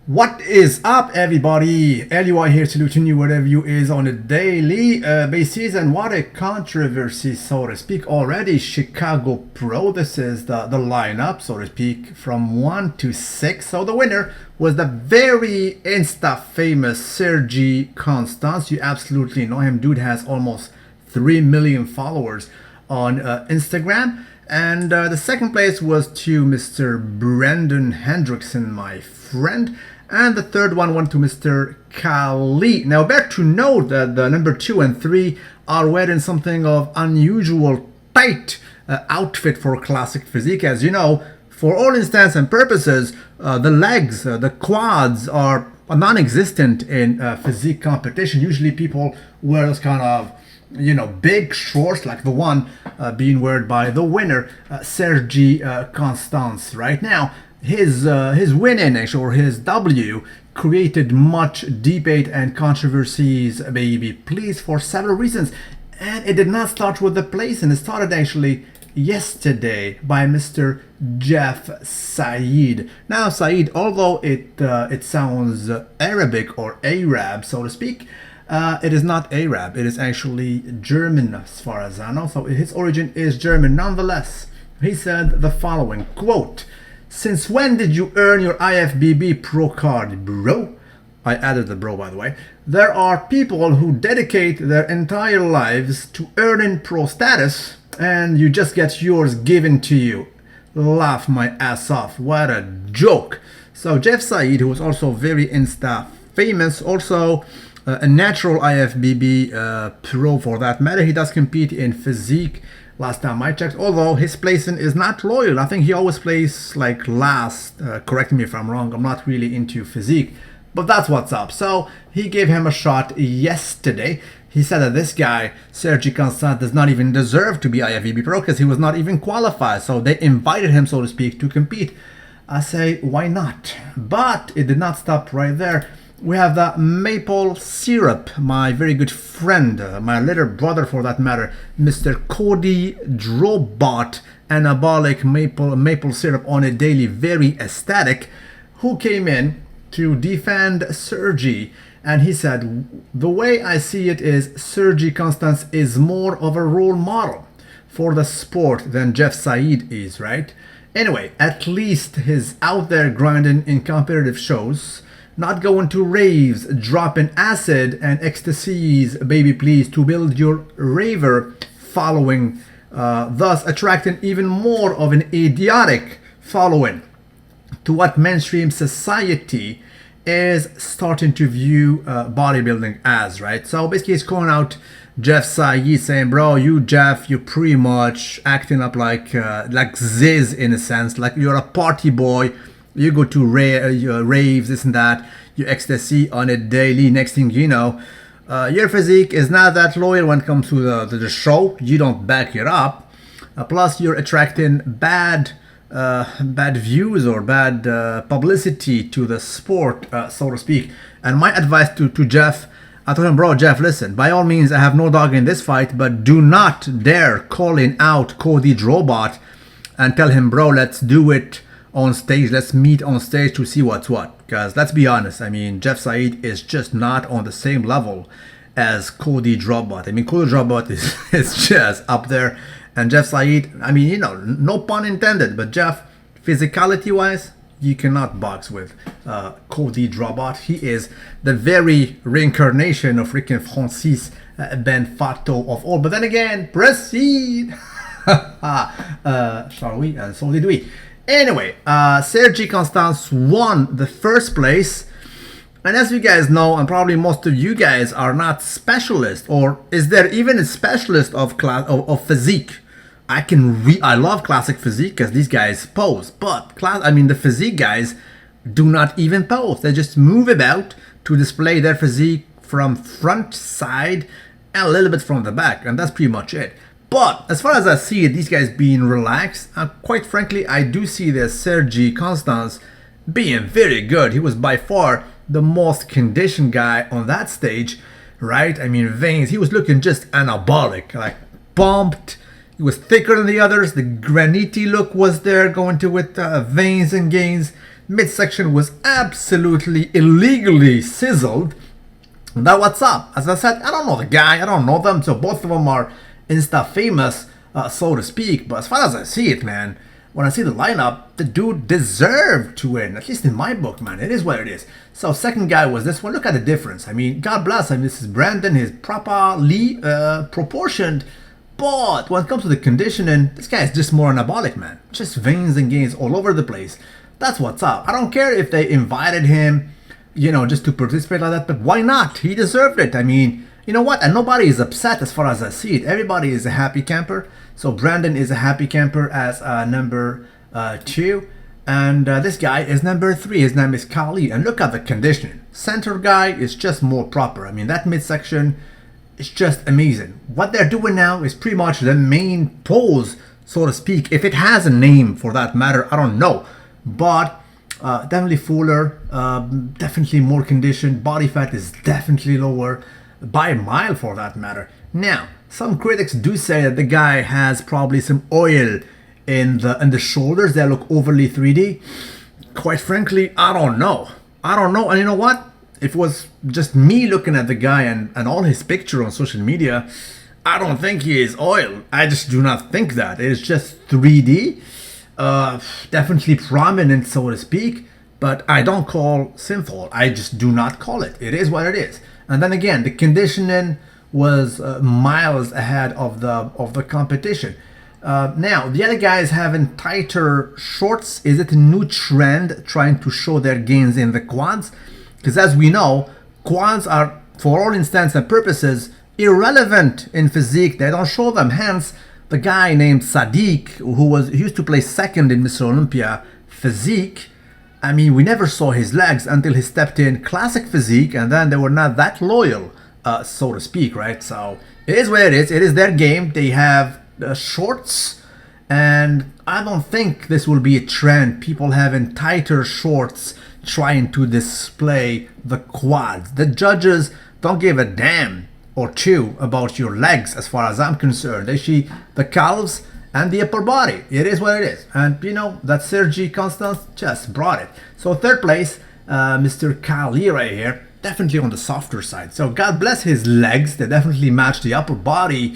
What is up, everybody? LUI here saluting you wherever you is on a daily basis. And what a controversy, so to speak, already. Chicago Pro, this is the lineup, so to speak, from 1 to 6. So the winner was the very Insta-famous Sergi Constance. You absolutely know him. Dude has almost 3 million followers on Instagram. And the second place was to Mr. Brandon Hendrickson, my friend. And the third one went to Mr. Kali. Now, back to note that the number 2 and 3 are wearing something of unusual tight outfit for classic physique. As you know, for all intents and purposes, the legs, the quads are non-existent in physique competition. Usually people wear this kind of big shorts like the one being worn by the winner, Sergi Constance. Right now, his winning, actually, or his W, created much debate and controversies, baby, please, for several reasons. And it did not start with the place, and it started actually yesterday by Mr. Jeff Seid. Now, Seid, although it sounds Arabic or Arab, so to speak, it is not Arab. It is actually German, as far as I know. So his origin is German. Nonetheless, he said the following, quote, "Since when did you earn your IFBB Pro card, bro?" I added the bro, by the way. "There are people who dedicate their entire lives to earning pro status, and you just get yours given to you. Laugh my ass off. What a joke." So Jeff Seid, who was also very Insta famous, also a natural IFBB pro for that matter. He does compete in physique last time I checked, although his placing is not loyal. I think he always plays like last. Correct me if I'm wrong. I'm not really into physique, but that's what's up. So he gave him a shot yesterday. He said that this guy, Sergi Constance, does not even deserve to be IFBB pro because he was not even qualified. So they invited him, so to speak, to compete. I say, why not? But it did not stop right there. We have the maple syrup, my very good friend, my little brother for that matter, Mr. Cody Drobot, anabolic maple syrup on a daily, very ecstatic, who came in to defend Sergi. And he said, the way I see it is Sergi Constance is more of a role model for the sport than Jeff Seid is, right? Anyway, at least he's out there grinding in competitive shows, not going to raves, dropping acid and ecstasies, baby please, to build your raver following, thus attracting even more of an idiotic following to what mainstream society is starting to view bodybuilding as, right? So basically he's calling out Jeff Seid, saying, bro, you Jeff, you pretty much acting up like Ziz in a sense, like you're a party boy. You go to raves, this and that, you ecstasy on a daily. Next thing you know, your physique is not that loyal when it comes to the show. You don't back it up. Plus, you're attracting bad views or bad publicity to the sport, so to speak. And my advice to Jeff, I told him, bro, Jeff, listen, by all means, I have no dog in this fight, but do not dare calling out Cody Drobot and tell him, bro, let's do it on stage, let's meet on stage to see what's what. Because let's be honest, I mean, Jeff Seid is just not on the same level as Cody Drobot. I mean, Cody Drobot is just up there. And Jeff Seid, I mean, no pun intended, but Jeff, physicality wise, you cannot box with Cody Drobot. He is the very reincarnation of freaking Francis Benfato of all. But then again, proceed. Shall we? And so did we. Anyway, Sergi Constance won the first place, and as you guys know, and probably most of you guys are not specialists, or is there even a specialist of physique? I love classic physique because these guys pose, but the physique guys do not even pose. They just move about to display their physique from front, side, and a little bit from the back, and that's pretty much it. But as far as I see it, these guys being relaxed, quite frankly, I do see this Sergi Constance being very good. He was by far the most conditioned guy on that stage, right? I mean, veins, he was looking just anabolic, like pumped. He was thicker than the others. The granite look was there, going to with veins and gains. Midsection was absolutely illegally sizzled. Now what's up? As I said, I don't know the guy, I don't know them, so both of them are Insta famous, so to speak. But as far as I see it, man, when I see the lineup, the dude deserved to win. At least in my book, man. It is what it is. So second guy was this one. Look at the difference. I mean, God bless. I mean, this is Brandon. He's properly proportioned. But when it comes to the conditioning, this guy is just more anabolic, man. Just veins and gains all over the place. That's what's up. I don't care if they invited him, you know, just to participate like that. But why not? He deserved it. I mean, you know what? And nobody is upset as far as I see it. Everybody is a happy camper. So Brandon is a happy camper as number 2. And this guy is number 3. His name is Kali. And look at the conditioning. Center guy is just more proper. I mean, that midsection is just amazing. What they're doing now is pretty much the main pose, so to speak. If it has a name for that matter, I don't know. But definitely fuller, definitely more conditioned. Body fat is definitely lower by a mile for that matter. Now, some critics do say that the guy has probably some oil in the shoulders that look overly 3D. Quite frankly, I don't know. And you know what? If it was just me looking at the guy and all his picture on social media, I don't think he is oil. I just do not think that. It is just 3D. Definitely prominent, so to speak. But I don't call sinful. I just do not call it. It is what it is. And then again, the conditioning was miles ahead of the competition. Now, the other guys having tighter shorts. Is it a new trend trying to show their gains in the quads? Because as we know, quads are, for all intents and purposes, irrelevant in physique. They don't show them. Hence, the guy named Sadiq, who used to play second in Mr. Olympia physique, I mean, we never saw his legs until he stepped in classic physique, and then they were not that loyal, so to speak, right? So it is what it is. It is their game. They have shorts, and I don't think this will be a trend. People having tighter shorts trying to display the quads. The judges don't give a damn or two about your legs as far as I'm concerned. They see the calves and the upper body. It is what it is. And you know, that Sergi, Constance just brought it. So third place, Mr. Kali right here, definitely on the softer side. So God bless his legs. They definitely match the upper body.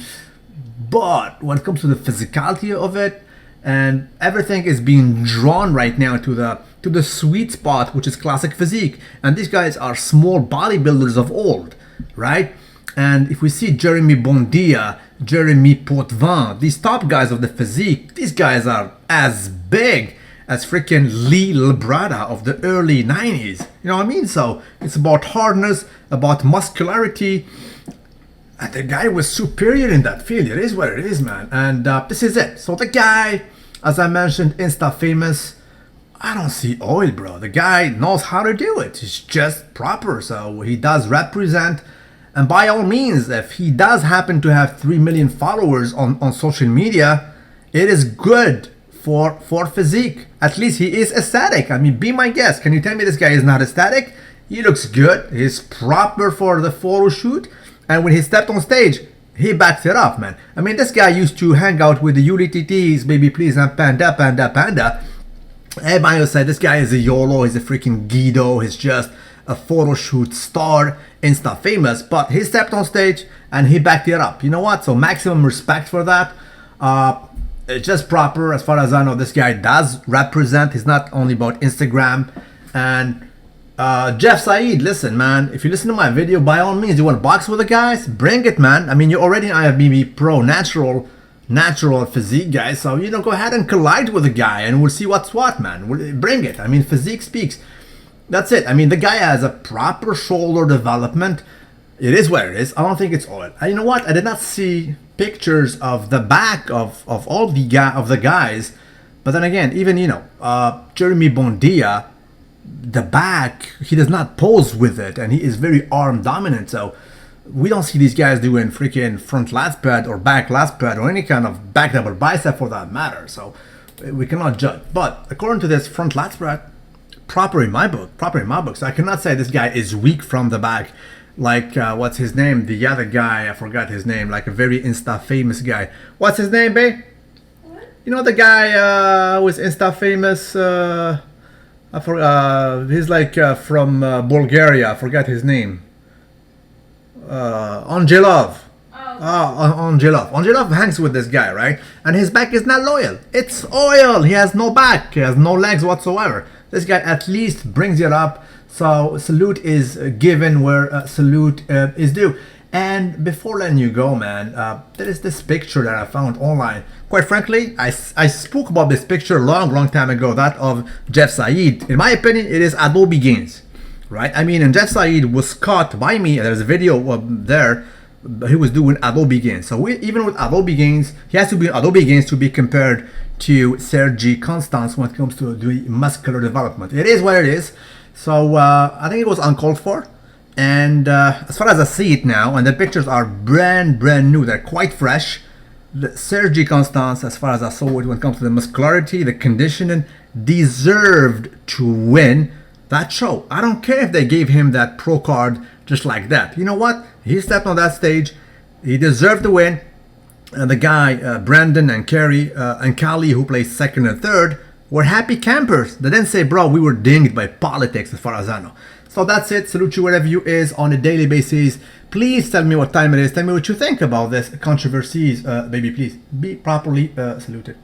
But when it comes to the physicality of it, and everything is being drawn right now to the sweet spot, which is classic physique. And these guys are small bodybuilders of old, right? And if we see Jeremy Bondia, Jeremy Potvin, these top guys of the physique, these guys are as big as freaking Lee Labrada of the early 90s. You know what I mean? So it's about hardness, about muscularity. And the guy was superior in that field. It is what it is, man. And this is it. So the guy, as I mentioned, Insta famous. I don't see oil, bro. The guy knows how to do it. He's just proper. So he does represent. And by all means, if he does happen to have 3 million followers on social media, it is good for physique. At least he is aesthetic. I mean, be my guest. Can you tell me this guy is not aesthetic? He looks good. He's proper for the photo shoot. And when he stepped on stage, he backed it off, man. I mean, this guy used to hang out with the UDTTs, baby please, and panda. Everybody said this guy is a YOLO, he's a freaking Guido, he's just a photo shoot star, Insta famous. But he stepped on stage and he backed it up. You know what? So maximum respect for that. It's just proper. As far as I know, this guy does represent. He's not only about Instagram. And Jeff Seid, listen, man, if you listen to my video, by all means, you want to box with the guys, bring it, man. I mean, you're already an IFBB pro, natural physique guy, so, you know, go ahead and collide with the guy, and we'll see what's what, man. Bring it. I mean, physique speaks. That's it. I mean, the guy has a proper shoulder development. It is what it is. I don't think it's oil. And you know what? I did not see pictures of the back of all the guys, but then again, even, you know, Jeremy Bondia, the back, he does not pose with it, and he is very arm dominant. So we don't see these guys doing freaking front lat spread or back lat spread or any kind of back double bicep for that matter. So we cannot judge. But according to this front lat spread, proper in my book. So I cannot say this guy is weak from the back. Like what's his name? The other guy, I forgot his name. Like a very Insta famous guy. What's his name, babe? What? You know the guy who is Insta famous. He's like from Bulgaria. I forgot his name. Angelov. Angelov. Angelov hangs with this guy, right? And his back is not loyal. It's oil. He has no back. He has no legs whatsoever. This guy at least brings it up. So salute is given where salute is due. And before letting you go, man, there is this picture that I found online. Quite frankly, I spoke about this picture a long time ago, that of Jeff Seid. In my opinion, it is Adobe Gains, right? I mean, and Jeff Seid was caught by me. There's a video there. He was doing Adobe Gains. So even with Adobe Gains, he has to be Adobe Gains to be compared to Sergi Constance when it comes to the muscular development. It is what it is. So I think it was uncalled for. And as far as I see it now, and the pictures are brand new, they're quite fresh. Sergi Constance, as far as I saw it, when it comes to the muscularity, the conditioning, deserved to win that show. I don't care if they gave him that pro card just like that. You know what? He stepped on that stage. He deserved to win. And the guy, Brandon and Kerry and Kali, who placed second and third, were happy campers. They didn't say, bro, we were dinged by politics as far as I know. So that's it. Salute you wherever you is on a daily basis. Please tell me what time it is. Tell me what you think about this controversies. Baby, please be properly saluted.